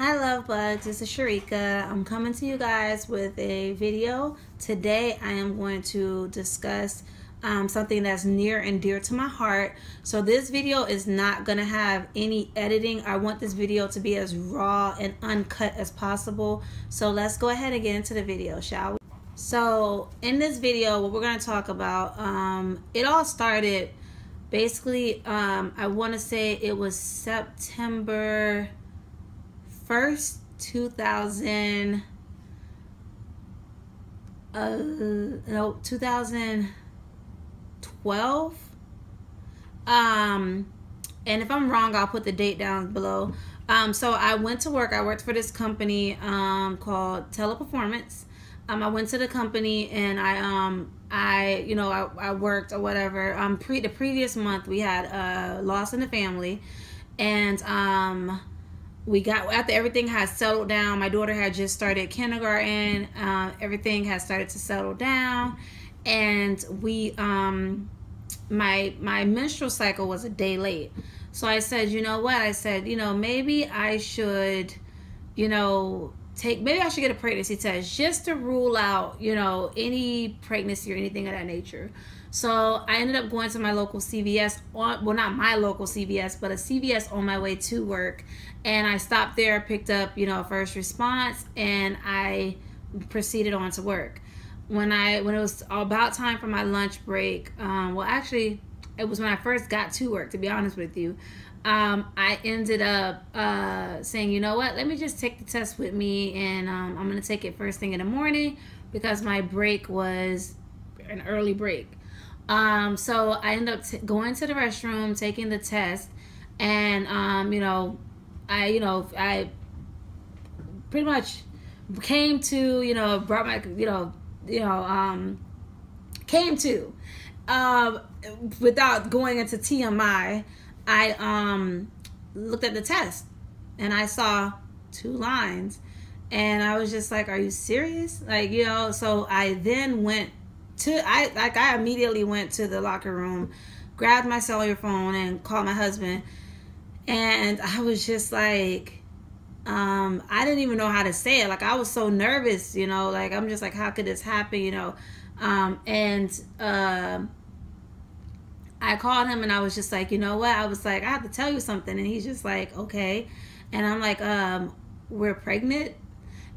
Hi Lovebugs, this is Sharika. I'm coming to you guys with a video. Today I am going to discuss something that's near and dear to my heart. So this video is not going to have any editing. I want this video to be as raw and uncut as possible. So let's go ahead and get into the video, shall we? So in this video, what we're going to talk about, it all started basically, I want to say it was September 1st, 2012. And if I'm wrong, I'll put the date down below. So I went to work. I worked for this company called Teleperformance. I went to the company and I worked or whatever. The previous month we had a loss in the family, and we got, after everything had settled down, my daughter had just started kindergarten, everything had started to settle down, and we my menstrual cycle was a day late. So I said, you know what, I said, maybe I should, maybe I should get a pregnancy test just to rule out, any pregnancy or anything of that nature. So I ended up going to my local CVS, well, not my local CVS, but a CVS on my way to work. And I stopped there, picked up, first response, and I proceeded on to work. When it was about time for my lunch break, well, actually, it was when I first got to work, to be honest with you. I ended up saying, you know what, let me just take the test with me, and I'm going to take it first thing in the morning because my break was an early break. So I ended up going to the restroom, taking the test, and I pretty much came to, brought my, came to, without going into TMI, I looked at the test and I saw 2 lines, and I was just like, are you serious? Like, so I then went to, I immediately went to the locker room, grabbed my cellular phone and called my husband. And I was just like, I didn't even know how to say it. Like, I was so nervous, like, I'm just like, how could this happen, I called him and I was just like, you know what? I was like, I have to tell you something. And he's just like, okay. And I'm like, we're pregnant.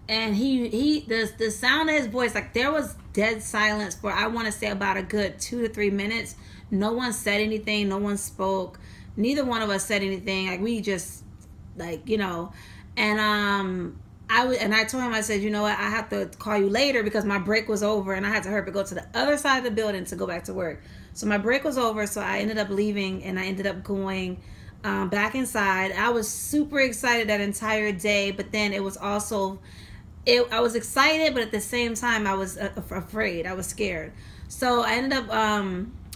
And the sound of his voice, like, there was dead silence for, I want to say, about a good 2 to 3 minutes. No one said anything. No one spoke. Neither one of us said anything. Like, we just, like, and I told him, I said, you know what, I have to call you later because my break was over and I had to hurry to go to the other side of the building to go back to work. So my break was over, so I ended up leaving and I ended up going back inside. I was super excited that entire day, but then it was also, I was excited, but at the same time I was afraid. I was scared. So I ended up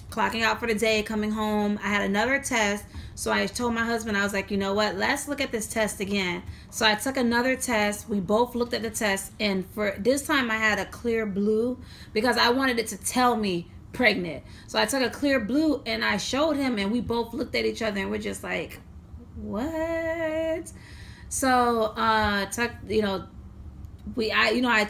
clocking out for the day, coming home. I had another test. So I told my husband, I was like, you know what, let's look at this test again. So I took another test. We both looked at the test, and for this time I had a clear blue because I wanted it to tell me pregnant. So I took a clear blue and I showed him, and we both looked at each other and we're just like, what? So I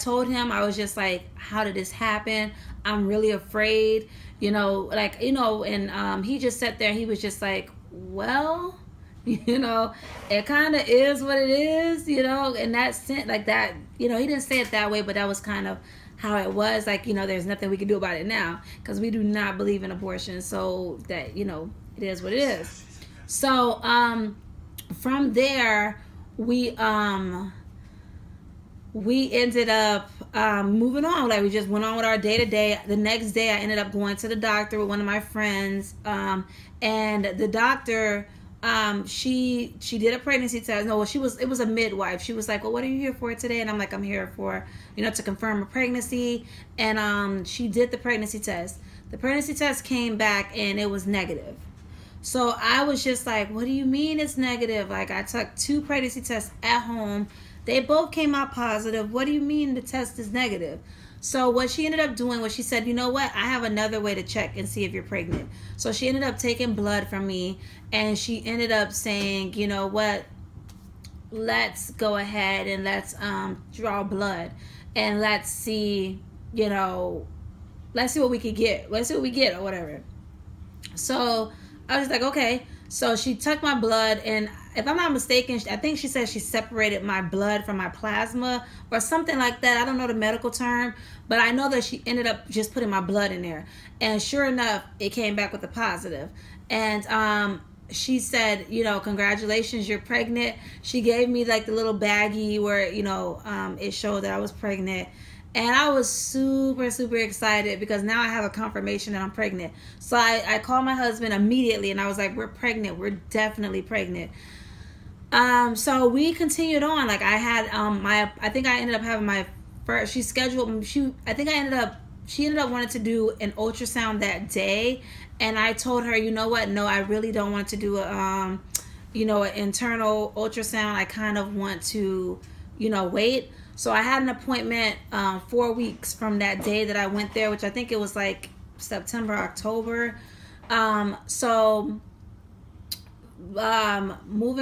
told him, I was just like, how did this happen? I'm really afraid, and he just sat there. He was just like, well, it kind of is what it is, in that sense, like that, he didn't say it that way, but that was kind of how it was. Like, there's nothing we can do about it now because we do not believe in abortion. So that, it is what it is. So, from there, we ended up moving on. Like, we just went on with our day to day. The next day I ended up going to the doctor with one of my friends, and the doctor, she did a pregnancy test. No, it was a midwife. She was like, well, what are you here for today? And I'm like, I'm here for, to confirm a pregnancy. And she did the pregnancy test. The pregnancy test came back and it was negative. So I was just like, what do you mean it's negative? Like, I took 2 pregnancy tests at home. They both came out positive. What do you mean the test is negative? So what she ended up doing was she said, you know what, I have another way to check and see if you're pregnant. So she ended up taking blood from me, and she ended up saying, you know what, let's go ahead and let's draw blood, and let's see, you know, let's see what we could get. Let's see what we get or whatever. So I was like, okay. So she took my blood, and if I'm not mistaken, I think she said she separated my blood from my plasma or something like that. I don't know the medical term, but I know that she ended up just putting my blood in there. And sure enough, it came back with a positive. And she said, you know, congratulations, you're pregnant. She gave me like the little baggie where, you know, it showed that I was pregnant. And I was super, super excited because now I have a confirmation that I'm pregnant. So I called my husband immediately, and I was like, we're pregnant. We're definitely pregnant. So we continued on. Like I had I think I ended up having my first, she ended up wanting to do an ultrasound that day. And I told her, you know what? No, I really don't want to do an internal ultrasound. I kind of want to, wait. So I had an appointment 4 weeks from that day that I went there, which I think it was like September, October. Moving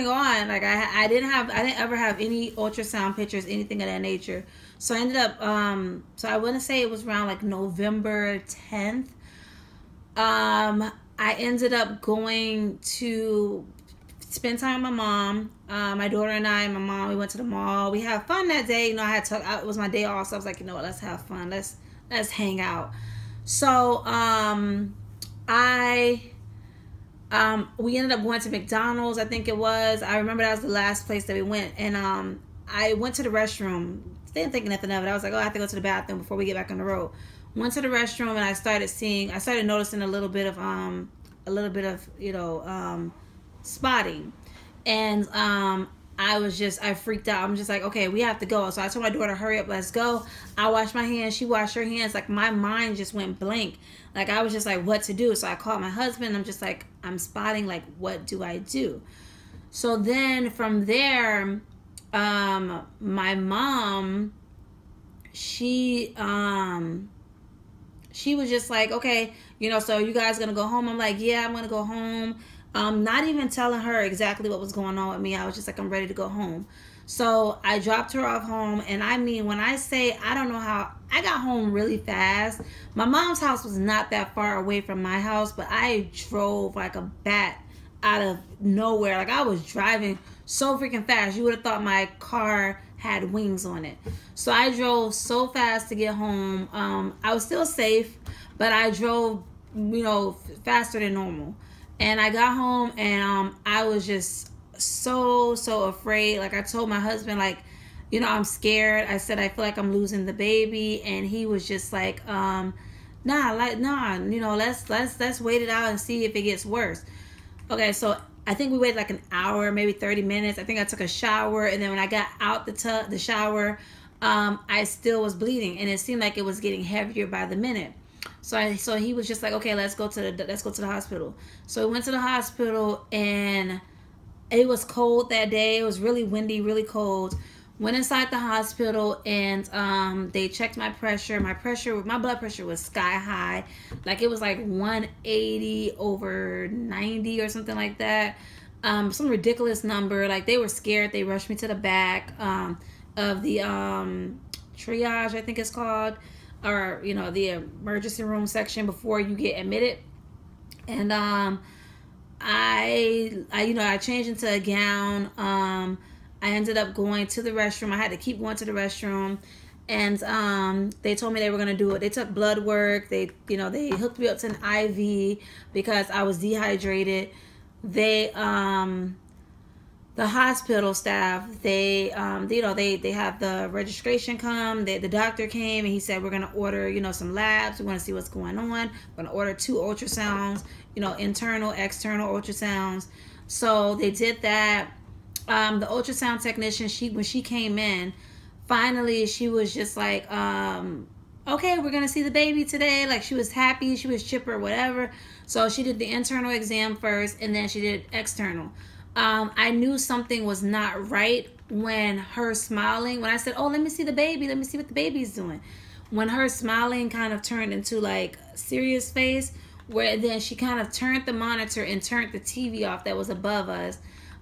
on, like I didn't ever have any ultrasound pictures, anything of that nature. So I ended up, so I want to say it was around like November 10th. I ended up going to spend time with my mom. My daughter and I and my mom, we went to the mall. We had fun that day. It was my day off, so I was like, you know what, let's have fun. Let's hang out. So we ended up going to McDonald's, I think it was. I remember that was the last place that we went. And I went to the restroom. Didn't think nothing of it. I was like, oh, I have to go to the bathroom before we get back on the road. Went to the restroom, and I started noticing a little bit of spotting. And I freaked out. I'm just like, okay, we have to go. So I told my daughter, hurry up, let's go. I washed my hands, she washed her hands. Like my mind just went blank. Like I was just like, what to do? So I called my husband. I'm just like, I'm spotting, like, what do I do? So then from there, my mom, she was just like, okay, so you guys gonna go home? I'm like, yeah, I'm gonna go home. Not even telling her exactly what was going on with me. I was just like, I'm ready to go home. So I dropped her off home. And I mean, when I say, I don't know how, I got home really fast. My mom's house was not that far away from my house, but I drove like a bat out of nowhere. Like I was driving so freaking fast. You would have thought my car had wings on it. So I drove so fast to get home. I was still safe, but I drove, faster than normal. And I got home, and I was just so afraid. Like I told my husband, like, I'm scared. I said I feel like I'm losing the baby, and he was just like, nah, let's wait it out and see if it gets worse. Okay, so I think we waited like an hour, maybe 30 minutes. I think I took a shower, and then when I got out the shower, I still was bleeding, and it seemed like it was getting heavier by the minute. So he was just like, okay, let's go to the hospital. So we went to the hospital, and it was cold that day. It was really windy, really cold. Went inside the hospital, and they checked my pressure. My blood pressure was sky high. Like it was like 180/90 or something like that. Some ridiculous number. Like they were scared. They rushed me to the back of the triage, I think it's called, or the emergency room section before you get admitted. And I changed into a gown. I ended up going to the restroom. I had to keep going to the restroom, and they told me they were gonna do it. They took blood work. They hooked me up to an IV because I was dehydrated. The hospital staff, they have the registration come. The doctor came, and he said, we're going to order, some labs. We want to see what's going on. We're going to order 2 ultrasounds, internal, external ultrasounds. So they did that. The ultrasound technician, when she came in, finally, she was just like, okay, we're going to see the baby today. Like she was happy. She was chipper, whatever. So she did the internal exam first, and then she did external. I knew something was not right when her smiling, when I said, oh, let me see the baby, let me see what the baby's doing. When her smiling kind of turned into like serious face, where then she kind of turned the monitor and turned the TV off that was above us,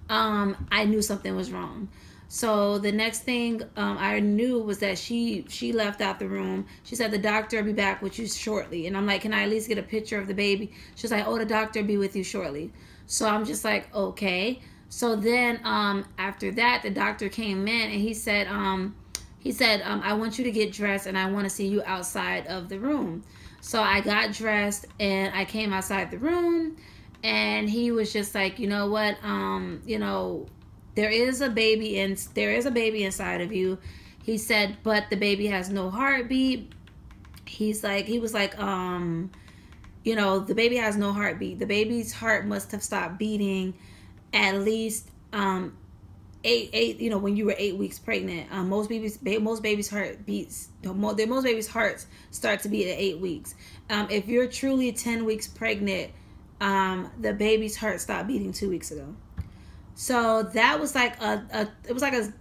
I knew something was wrong. So the next thing I knew was that she left out the room. She said the doctor will be back with you shortly. And I'm like, can I at least get a picture of the baby? She's like, oh, the doctor will be with you shortly. So I'm just like, okay. So then after that, the doctor came in and he said, I want you to get dressed and I want to see you outside of the room. So I got dressed and I came outside the room, and he was just like, you know what, there is a baby inside of you. He said, but the baby has no heartbeat. He was like, the baby has no heartbeat. The baby's heart must have stopped beating at least eight when you were 8 weeks pregnant. Most babies' hearts start to beat at 8 weeks. If you're truly 10 weeks pregnant, the baby's heart stopped beating 2 weeks ago. So that was like it was like a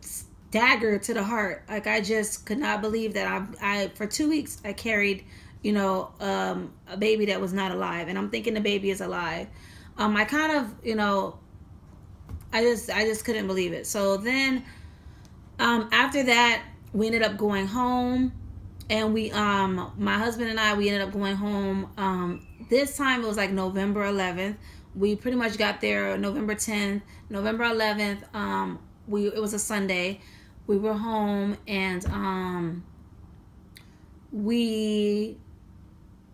dagger to the heart. Like, I just could not believe that I for 2 weeks I carried a baby that was not alive, and I'm thinking the baby is alive. I kind of I just couldn't believe it. So then after that, we ended up going home, and my husband and I, we ended up going home. This time it was like November 11th. We pretty much got there November 10th. November 11th, it was a Sunday. We were home, and we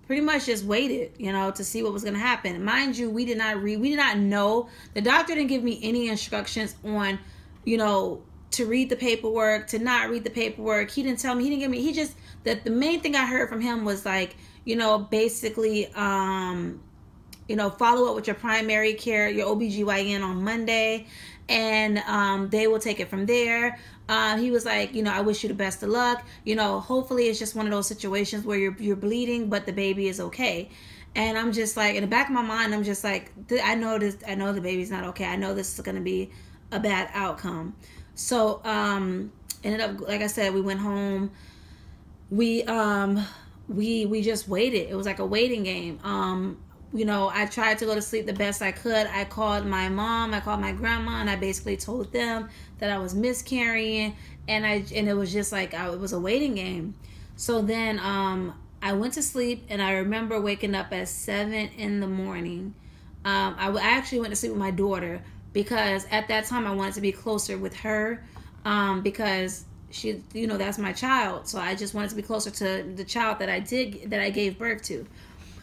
pretty much just waited, to see what was going to happen. Mind you, we did not know. The doctor didn't give me any instructions on, to read the paperwork, to not read the paperwork. He didn't tell me, the main thing I heard from him was like, basically, follow up with your primary care, your OBGYN on Monday, and they will take it from there. He was like, I wish you the best of luck. Hopefully it's just one of those situations where you're bleeding, but the baby is okay. And I'm just like, in the back of my mind, I'm just like, I know the baby's not okay. I know this is going to be a bad outcome. So, ended up, like I said, we went home. We just waited. It was like a waiting game. I tried to go to sleep the best I could. I called my mom, I called my grandma, and I basically told them that I was miscarrying, and it was just like, it was a waiting game. So then I went to sleep, and I remember waking up at 7 in the morning. I actually went to sleep with my daughter, because at that time I wanted to be closer with her, because she, that's my child. So I just wanted to be closer to the child that I gave birth to.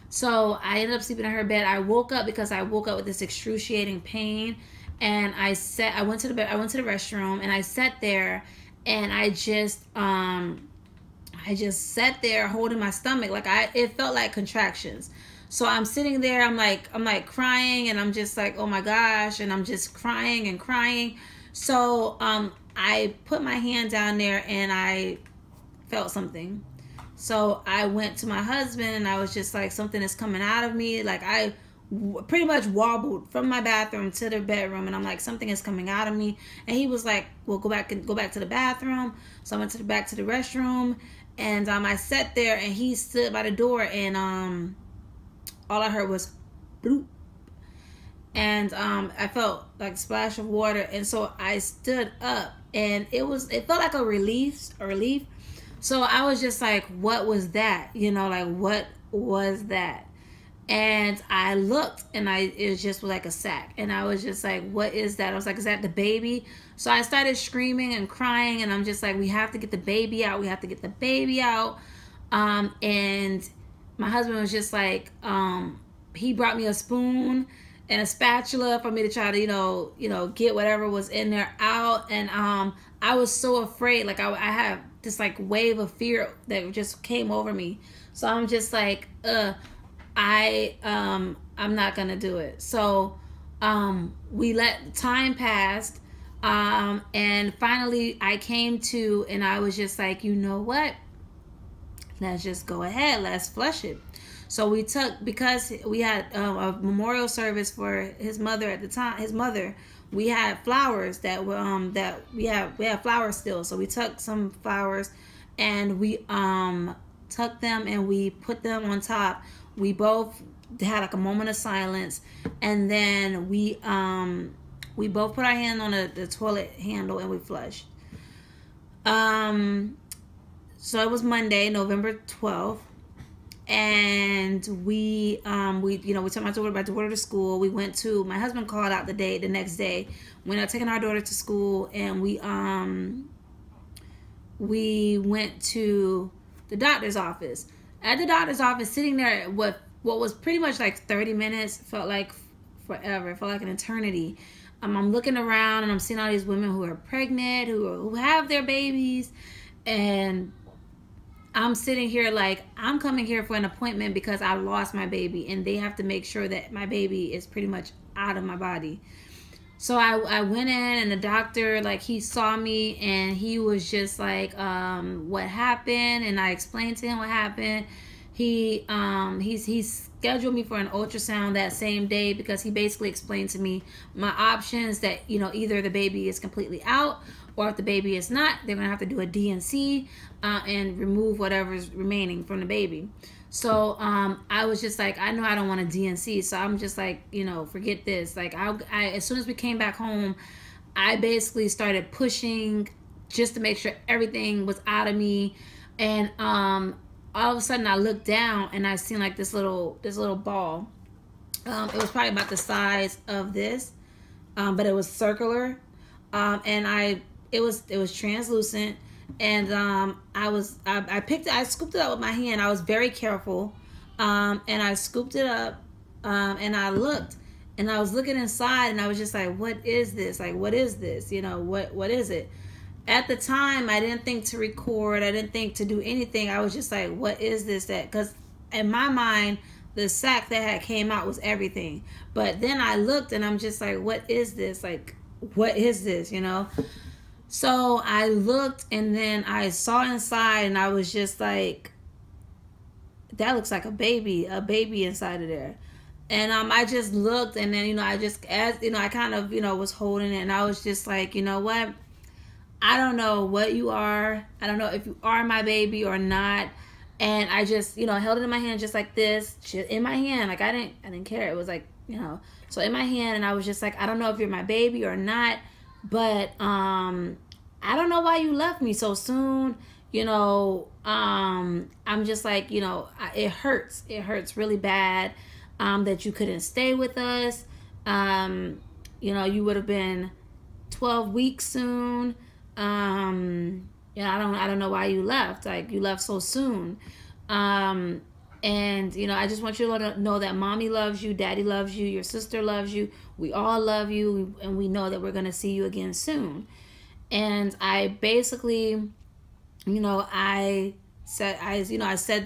So I ended up sleeping in her bed. I woke up because I woke up with this excruciating pain, and I went to the restroom, and I sat there, and I just sat there holding my stomach. Like, it felt like contractions. So I'm sitting there, I'm like crying, and I'm just like, oh my gosh, and I'm just crying and crying. So I put my hand down there, and I felt something. So I went to my husband, and I was just like, something is coming out of me. Like, I pretty much wobbled from my bathroom to the bedroom, and I'm like, something is coming out of me. And he was like, well, go back to the bathroom. So I went back to the restroom, and I sat there, and he stood by the door, and all I heard was bloop. And I felt like a splash of water, and so I stood up, and it felt like a relief. So I was just like, what was that? What was that? And I looked, and it was just like a sack. And I was just like, what is that? I was like, is that the baby? So I started screaming and crying, and I'm just like, we have to get the baby out. We have to get the baby out. And my husband was just like, he brought me a spoon and a spatula for me to try to, get whatever was in there out. And I was so afraid. Like, I had this like wave of fear that just came over me. So I'm just like, I'm not gonna do it. So we let time pass, and finally I came to, and I was just like, you know what, let's just go ahead, let's flush it. So we took, because we had a memorial service for his mother at the time. We had flowers that were we have flowers still. So we took some flowers, and we took them, and we put them on top. We both had like a moment of silence, and then we We both put our hand on the toilet handle and we flushed. So it was Monday, November 12th. And we took my daughter to school. My husband called out the next day. We're not taking our daughter to school, and we went to the doctor's office. At the doctor's office, sitting there, what was pretty much like 30 minutes felt like forever. It felt like an eternity. I'm looking around and I'm seeing all these women who are pregnant, who have their babies, and I'm sitting here like, I'm coming here for an appointment because I lost my baby, and they have to make sure that my baby is pretty much out of my body. So I went in, and the doctor, like, he saw me, and he was just like, what happened? And I explained to him what happened. He scheduled me for an ultrasound that same day because he basically explained to me my options, that, you know, either the baby is completely out, or if the baby is not, they're going to have to do a D&C and remove whatever's remaining from the baby. So I was just like, I know I don't want a D&C, so I'm just like, you know, forget this. Like, I as soon as we came back home, I basically started pushing just to make sure everything was out of me. And all of a sudden I looked down and I seen like this little ball. It was probably about the size of this, but it was circular, and it was translucent. And I scooped it up with my hand. I was very careful, and I scooped it up, and I looked, and I was looking inside, and I was just like, what is this? Like, what is this? You know, what is it? At the time, I didn't think to record. I didn't think to do anything. I was just like, what is this? Because in my mind, the sac that had came out was everything. But then I looked, and I'm just like, what is this? Like, what is this? You know? So I looked, and then I saw inside, and I was just like, that looks like a baby inside of there. And I just looked, and then, you know, I kind of, you know, was holding it, and I was just like, you know what? I don't know what you are. I don't know if you are my baby or not. And I just, you know, held it in my hand just like this, in my hand. Like, I didn't care. It was like, you know, so in my hand, and I was just like, I don't know if you're my baby or not, but I don't know why you left me so soon. You know, I'm just like, you know, it hurts. It hurts really bad that you couldn't stay with us. You know, you would have been 12 weeks soon. You know, I don't know why you left. Like, you left so soon. And, you know, I just want you to know that mommy loves you, daddy loves you, your sister loves you. We all love you, and we know that we're going to see you again soon. And I basically, you know, I said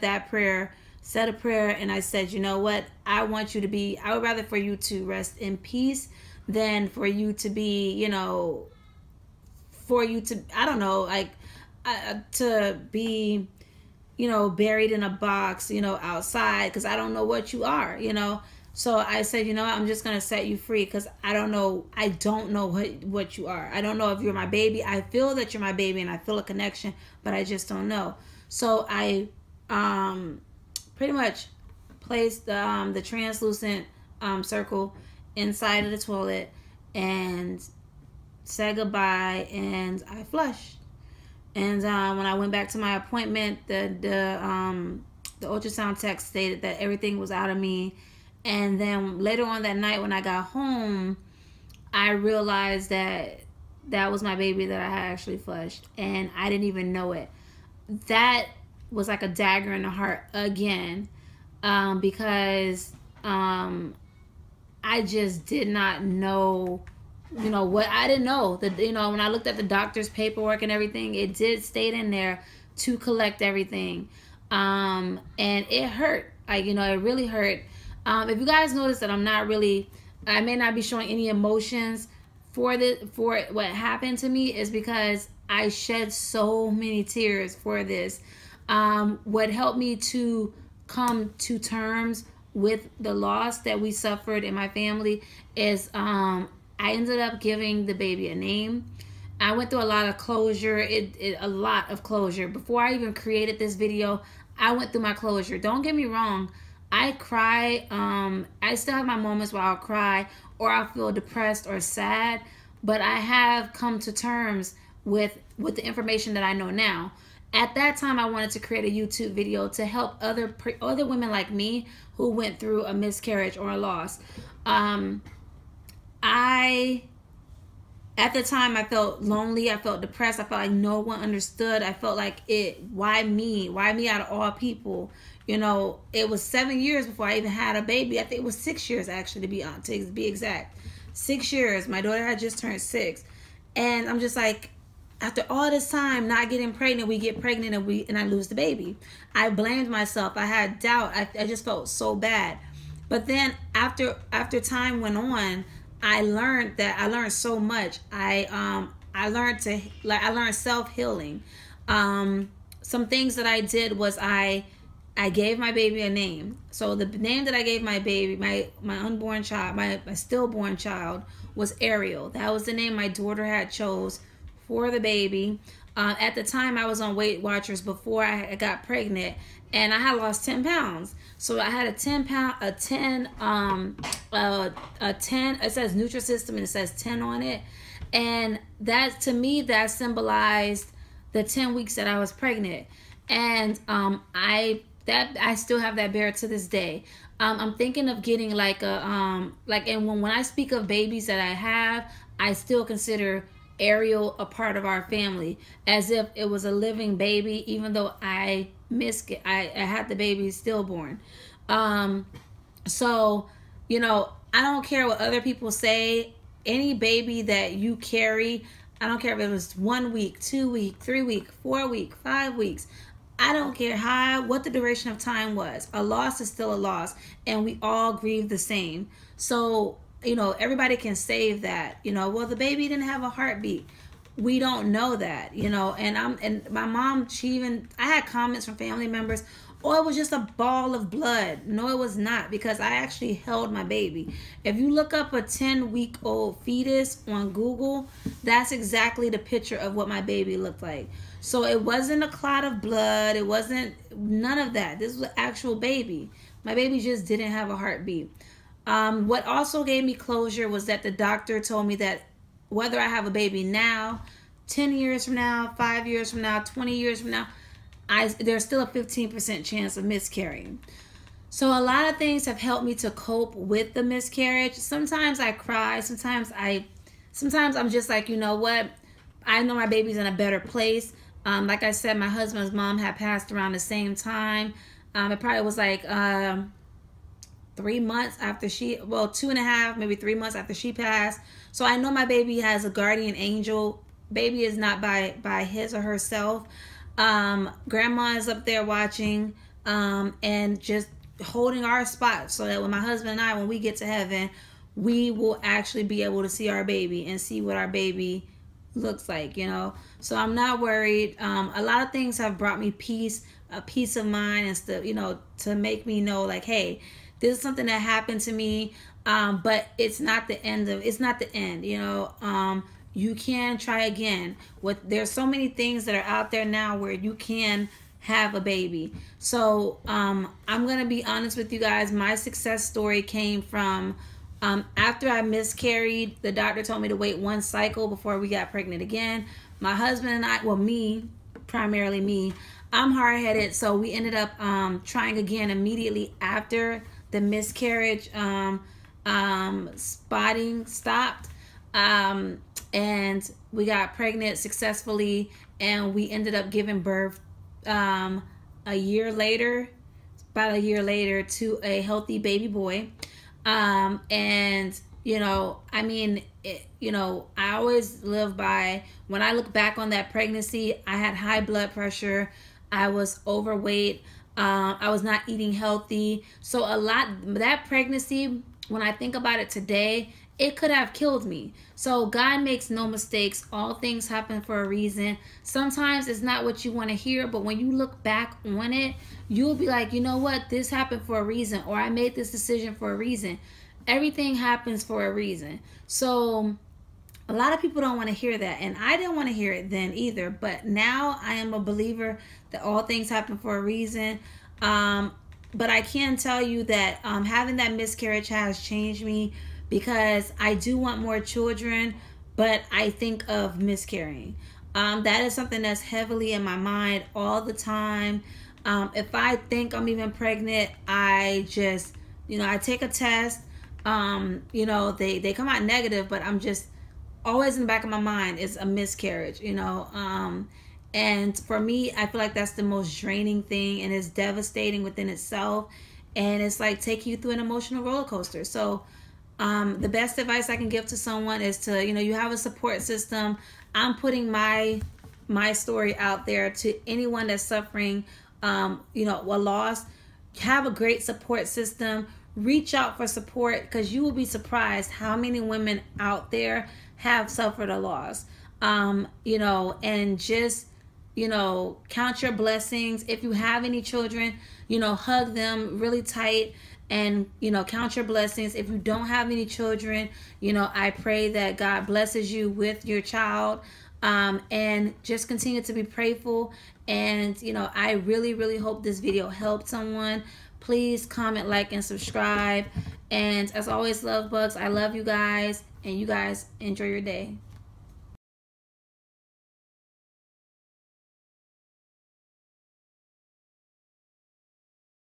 that prayer, said a prayer, and I said, you know what? I would rather for you to rest in peace than for you to be, you know, I don't know, like, to be, you know, buried in a box, you know, outside, because I don't know what you are, you know. So I said, you know what, I'm just going to set you free, because I don't know what you are. I don't know if you're my baby. I feel that you're my baby, and I feel a connection, but I just don't know. So I pretty much placed the translucent circle inside of the toilet and said goodbye, and I flushed. And when I went back to my appointment, the ultrasound tech stated that everything was out of me. And then later on that night, when I got home, I realized that that was my baby that I had actually flushed, and I didn't even know it. That was like a dagger in the heart again, because I just did not know, you know, what I didn't know. That, you know, when I looked at the doctor's paperwork and everything, it did state in there to collect everything, and it hurt. Like, you know, it really hurt. If you guys notice that I may not be showing any emotions for what happened to me, is because I shed so many tears for this. What helped me to come to terms with the loss that we suffered in my family is I ended up giving the baby a name. I went through a lot of closure, a lot of closure. Before I even created this video, I went through my closure. Don't get me wrong. I cry. I still have my moments where I'll cry or I'll feel depressed or sad, but I have come to terms with the information that I know now. At that time, I wanted to create a YouTube video to help other women like me who went through a miscarriage or a loss. I At the time, I felt lonely. I felt depressed. I felt like no one understood. I felt like why me? Why me out of all people? You know, it was 7 years before I even had a baby. I think it was 6 years actually, to be exact. 6 years. My daughter had just turned 6. And I'm just like, after all this time not getting pregnant, we get pregnant and I lose the baby. I blamed myself. I had doubt. I just felt so bad. But then after time went on, I learned so much. I learned self-healing. Some things that I did was I gave my baby a name. So the name that I gave my baby, my unborn child, my stillborn child, was Ariel. That was the name my daughter had chose for the baby. At the time, I was on Weight Watchers before I got pregnant, and I had lost 10 pounds. So I had a 10, it says Nutrisystem and it says 10 on it. And that, to me, that symbolized the 10 weeks that I was pregnant. And I still have that bear to this day. I'm thinking of getting like a, and when I speak of babies that I have, I still consider Ariel a part of our family, as if it was a living baby, even though I had the baby stillborn. So, you know, I don't care what other people say. Any baby that you carry, I don't care if it was 1 week, 2 week, 3 week, 4 week, 5 weeks. I don't care what the duration of time was. A loss is still a loss, and we all grieve the same. So, you know, everybody can save that. You know, well, the baby didn't have a heartbeat. We don't know that, you know. And my mom, I had comments from family members, oh, it was just a ball of blood. No, it was not, because I actually held my baby. If you look up a 10-week-old fetus on Google, that's exactly the picture of what my baby looked like. So it wasn't a clot of blood. It wasn't none of that. This was an actual baby. My baby just didn't have a heartbeat. What also gave me closure was that the doctor told me that whether I have a baby now, 10 years from now, 5 years from now, 20 years from now, there's still a 15% chance of miscarrying. So a lot of things have helped me to cope with the miscarriage. Sometimes I cry. Sometimes I'm just like, you know what? I know my baby's in a better place. Like I said, my husband's mom had passed around the same time. It probably was like 3 months after 2.5, maybe 3 months after she passed. So I know my baby has a guardian angel. Baby is not by his or herself. Grandma is up there watching, and just holding our spot, so that when my husband and I, when we get to heaven, we will actually be able to see our baby and see what our baby looks like, you know. So I'm not worried. A lot of things have brought me peace, a peace of mind, and stuff, you know, to make me know, like, hey, this is something that happened to me, but it's not the end, you know. You can try again. There's so many things that are out there now where you can have a baby. So I'm gonna be honest with you guys. My success story came from after I miscarried. The doctor told me to wait 1 cycle before we got pregnant again. My husband and I, well, primarily me, I'm hard-headed, so we ended up trying again immediately after the miscarriage spotting stopped, and we got pregnant successfully, and we ended up giving birth about a year later to a healthy baby boy. And you know, I mean, you know, I always live by, when I look back on that pregnancy, I had high blood pressure, I was overweight, I was not eating healthy. So that pregnancy, when I think about it today, it could have killed me. So God makes no mistakes. All things happen for a reason. Sometimes it's not what you want to hear, but when you look back on it, you'll be like, you know what? This happened for a reason, or I made this decision for a reason. Everything happens for a reason. So a lot of people don't want to hear that, and I didn't want to hear it then either, but now I am a believer that all things happen for a reason. but I can tell you that having that miscarriage has changed me, because I do want more children, but I think of miscarrying. That is something that's heavily in my mind all the time. If I think I'm even pregnant, I just, I take a test. They come out negative, but I'm just always in the back of my mind is a miscarriage, and for me, I feel like that's the most draining thing, and it's devastating within itself, and it's like taking you through an emotional roller coaster. So the best advice I can give to someone is to, you have a support system. I'm putting my story out there to anyone that's suffering, a loss. Have a great support system. Reach out for support, because you will be surprised how many women out there have suffered a loss. And just, count your blessings. If you have any children, hug them really tight, and, count your blessings. If you don't have any children, I pray that God blesses you with your child. And just continue to be prayerful. And, I really, really hope this video helped someone. Please comment, like, and subscribe. And as always, love bugs, I love you guys, and you guys enjoy your day.